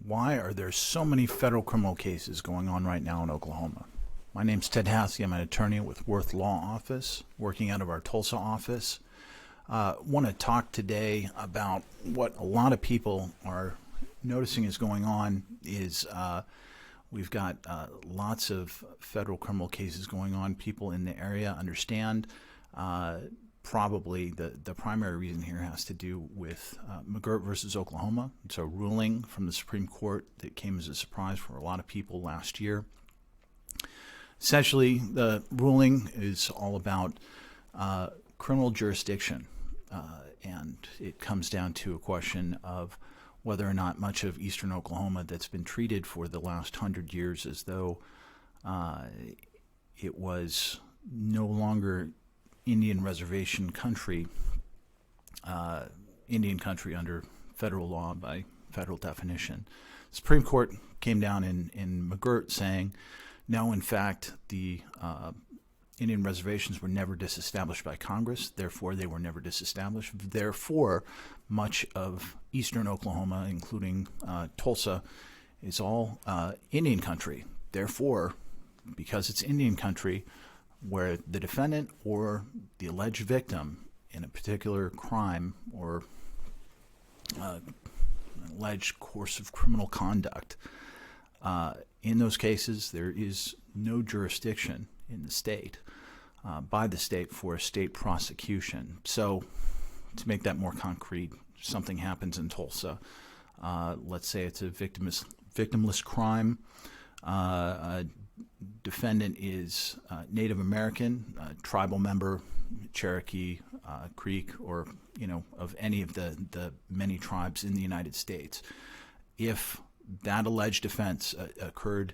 Why are there so many federal criminal cases going on right now in Oklahoma? My name's Ted Hassey. I'm an attorney with Worth Law Office, working out of our Tulsa office. Want to talk today about what a lot of people are noticing is going on is we've got lots of federal criminal cases going on. People in the area understand probably the primary reason here has to do with McGirt versus Oklahoma. It's a ruling from the Supreme Court that came as a surprise for a lot of people last year. Essentially, the ruling is all about criminal jurisdiction, and it comes down to a question of whether or not much of eastern Oklahoma that's been treated for the last 100 years as though it was no longer Indian reservation country, Indian country under federal law by federal definition. The Supreme Court came down in McGirt saying, no, in fact, the Indian reservations were never disestablished by Congress, therefore they were never disestablished. Therefore, much of eastern Oklahoma, including Tulsa, is all Indian country. Therefore, because it's Indian country, where the defendant or the alleged victim in a particular crime or alleged course of criminal conduct, in those cases there is no jurisdiction in the state, by the state, for a state prosecution. So to make that more concrete, something happens in Tulsa. Let's say it's a victimless crime. A defendant is Native American, tribal member, Cherokee, Creek, or of any of the many tribes in the United States. If that alleged offense occurred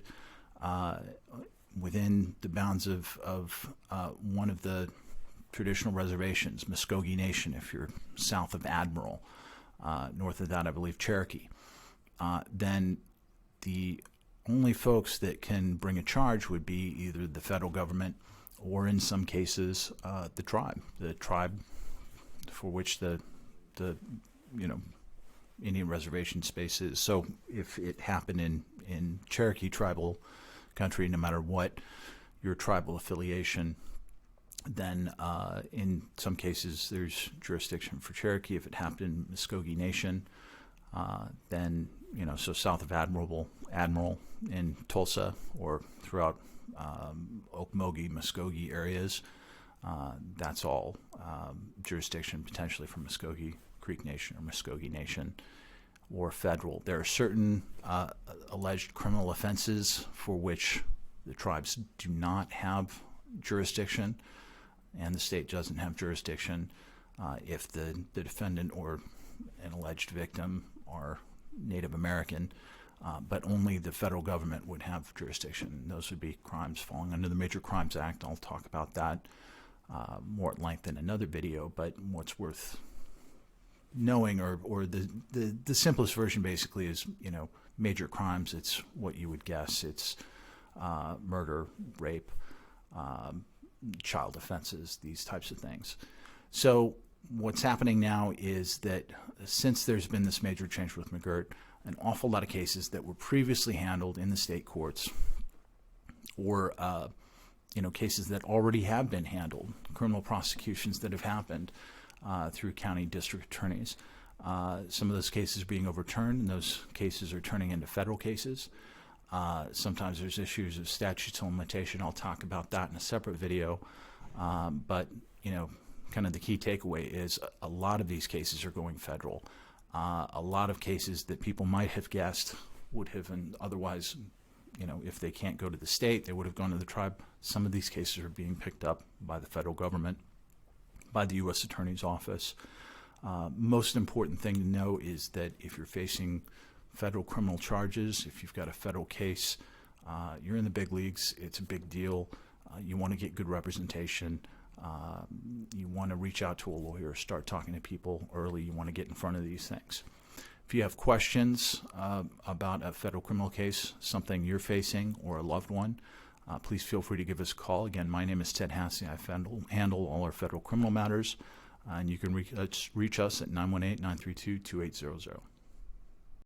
within the bounds of one of the traditional reservations, Muskogee Nation, if you're south of Admiral, north of that I believe Cherokee, then the only folks that can bring a charge would be either the federal government or in some cases the tribe for which the Indian reservation space is. So if it happened in Cherokee tribal country, no matter what your tribal affiliation, then in some cases there's jurisdiction for Cherokee. If it happened in Muskogee Nation, then so south of Admiral in Tulsa or throughout Okmulgee, Muskogee areas, that's all jurisdiction potentially from Muskogee Creek Nation or Muskogee Nation or federal. There are certain alleged criminal offenses for which the tribes do not have jurisdiction and the state doesn't have jurisdiction if the defendant or an alleged victim are Native American, but only the federal government would have jurisdiction. Those would be crimes falling under the Major Crimes Act. I'll talk about that more at length in another video, but what's worth knowing, or the simplest version basically is, major crimes. It's what you would guess. It's murder, rape, child offenses, these types of things. So what's happening now is that since there's been this major change with McGirt, an awful lot of cases that were previously handled in the state courts or cases that already have been handled, criminal prosecutions that have happened through county district attorneys. Some of those cases are being overturned, and those cases are turning into federal cases. Sometimes there's issues of statutes of limitation. I'll talk about that in a separate video. But kind of the key takeaway is a lot of these cases are going federal. A lot of cases that people might have guessed would have, and otherwise, if they can't go to the state, they would have gone to the tribe. Some of these cases are being picked up by the federal government, by the U.S. Attorney's Office. Most important thing to know is that if you're facing federal criminal charges, if you've got a federal case, you're in the big leagues. It's a big deal. You want to get good representation. You want to reach out to a lawyer, start talking to people early. You want to get in front of these things. If you have questions about a federal criminal case, something you're facing or a loved one, please feel free to give us a call. Again, my name is Ted Hassey. I handle all our federal criminal matters, and you can reach us at 918-932-2800.